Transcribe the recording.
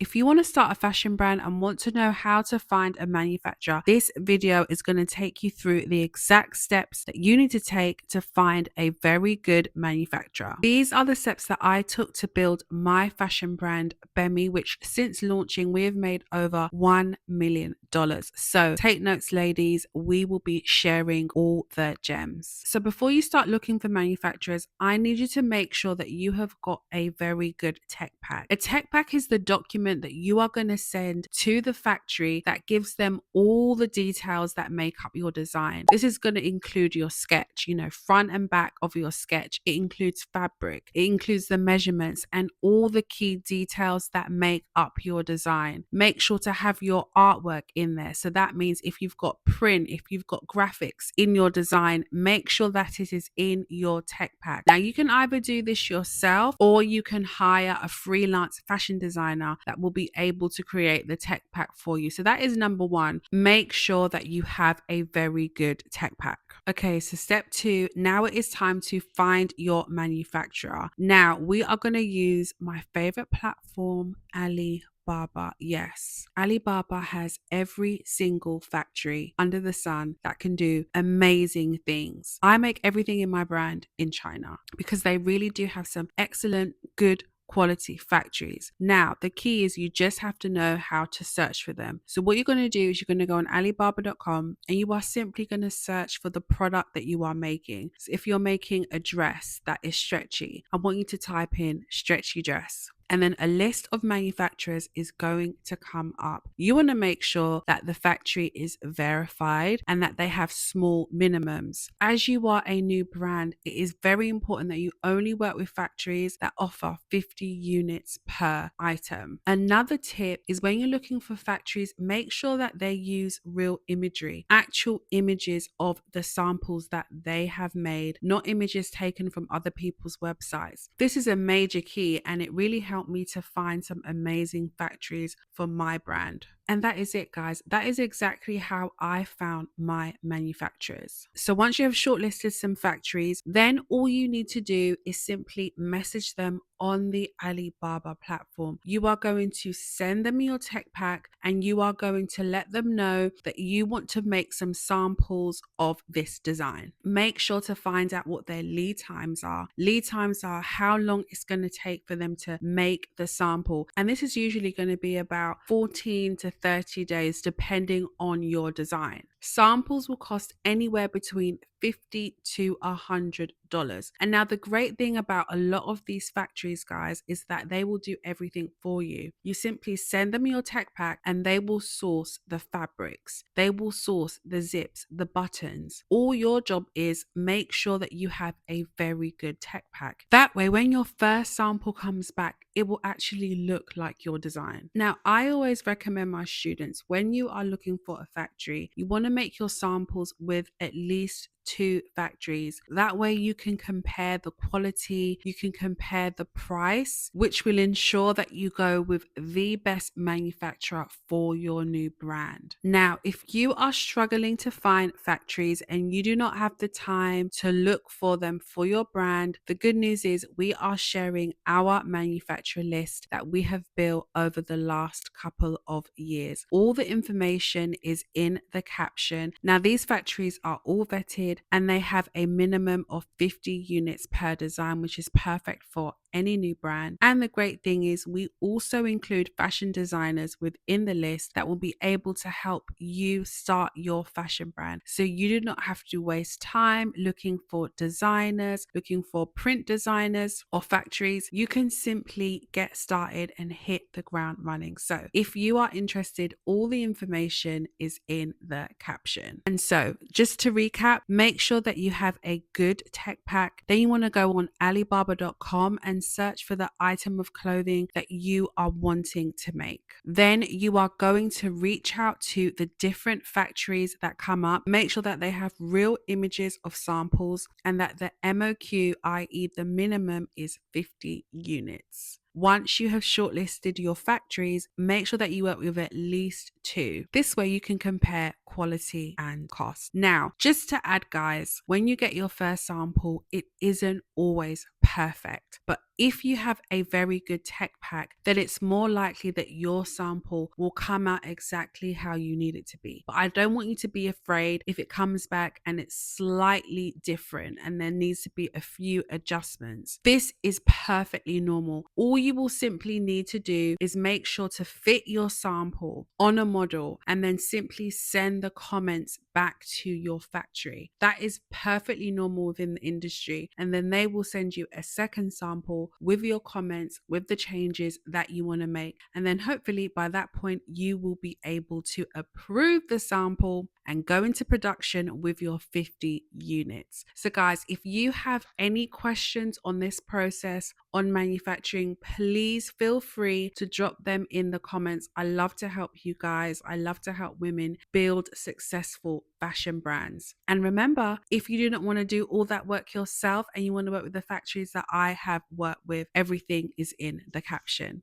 if you want to start a fashion brand and want to know how to find a manufacturer, this video is going to take you through the exact steps that you need to take to find a very good manufacturer. These are the steps that I took to build my fashion brand, Bemi, which since launching, we have made over $1 million. So take notes, ladies. We will be sharing all the gems. So before you start looking for manufacturers, I need you to make sure that you have got a very good tech pack. A tech pack is the document that you are going to send to the factory that gives them all the details that make up your design. This is going to include your sketch, front and back of your sketch. It includes fabric, it includes the measurements and all the key details that make up your design. Make sure to have your artwork in there. So that means if you've got print, if you've got graphics in your design, make sure that it is in your tech pack. Now you can either do this yourself or you can hire a freelance fashion designer that will be able to create the tech pack for you. So that is number one. Make sure that you have a very good tech pack. Okay, so step 2, now it is time to find your manufacturer. Now we are going to use my favorite platform, Alibaba. Yes, Alibaba has every single factory under the sun that can do amazing things. I make everything in my brand in China because they really do have some excellent, good quality factories. Now, the key is you just have to know how to search for them. So what you're going to do is you're going to go on Alibaba.com and you are simply going to search for the product that you are making. So if you're making a dress that is stretchy, I want you to type in stretchy dress. And then a list of manufacturers is going to come up. You want to make sure that the factory is verified and that they have small minimums. As you are a new brand, it is very important that you only work with factories that offer 50 units per item. Another tip is when you're looking for factories, make sure that they use real imagery, actual images of the samples that they have made, not images taken from other people's websites. This is a major key and it really helped me to find some amazing factories for my brand. And that is it, guys. That is exactly how I found my manufacturers. So once you have shortlisted some factories, then all you need to do is simply message them on the Alibaba platform. You are going to send them your tech pack and you are going to let them know that you want to make some samples of this design. Make sure to find out what their lead times are. Lead times are how long it's going to take for them to make the sample. And this is usually going to be about 14 to 30 days depending on your design. Samples will cost anywhere between $50 to $100. And now the great thing about a lot of these factories, guys, is that they will do everything for you. You simply send them your tech pack and they will source the fabrics. They will source the zips, the buttons. All your job is make sure that you have a very good tech pack. That way, when your first sample comes back, it will actually look like your design. Now, I always recommend my students, when you are looking for a factory, you want to make your samples with at least 2 factories. That way you can compare the quality, you can compare the price, which will ensure that you go with the best manufacturer for your new brand. Now, if you are struggling to find factories and you do not have the time to look for them for your brand, the good news is we are sharing our manufacturer list that we have built over the last couple of years. All the information is in the caption. Now, these factories are all vetted and they have a minimum of 50 units per design, which is perfect for any new brand. And the great thing is we also include fashion designers within the list that will be able to help you start your fashion brand. So you do not have to waste time looking for designers, looking for print designers or factories. You can simply get started and hit the ground running. So if you are interested, all the information is in the caption. And so just to recap, make sure that you have a good tech pack. Then you want to go on Alibaba.com and search for the item of clothing that you are wanting to make. Then you are going to reach out to the different factories that come up. Make sure that they have real images of samples and that the MOQ, i.e. the minimum, is 50 units. Once you have shortlisted your factories, make sure that you work with at least 2. This way you can compare quality and cost. Now, just to add, guys, when you get your first sample, it isn't always perfect. But if you have a very good tech pack, then it's more likely that your sample will come out exactly how you need it to be. But I don't want you to be afraid if it comes back and it's slightly different and there needs to be a few adjustments. This is perfectly normal. All you will simply need to do is make sure to fit your sample on a model and then simply send the comments back to your factory. That is perfectly normal within the industry. And then they will send you a second sample with your comments, with the changes that you want to make. And then hopefully by that point, you will be able to approve the sample and go into production with your 50 units. So guys, if you have any questions on this process, on manufacturing, please feel free to drop them in the comments. I love to help you guys. I love to help women build successful fashion brands. And remember, if you do not want to do all that work yourself and you want to work with the factories that I have worked with, everything is in the caption.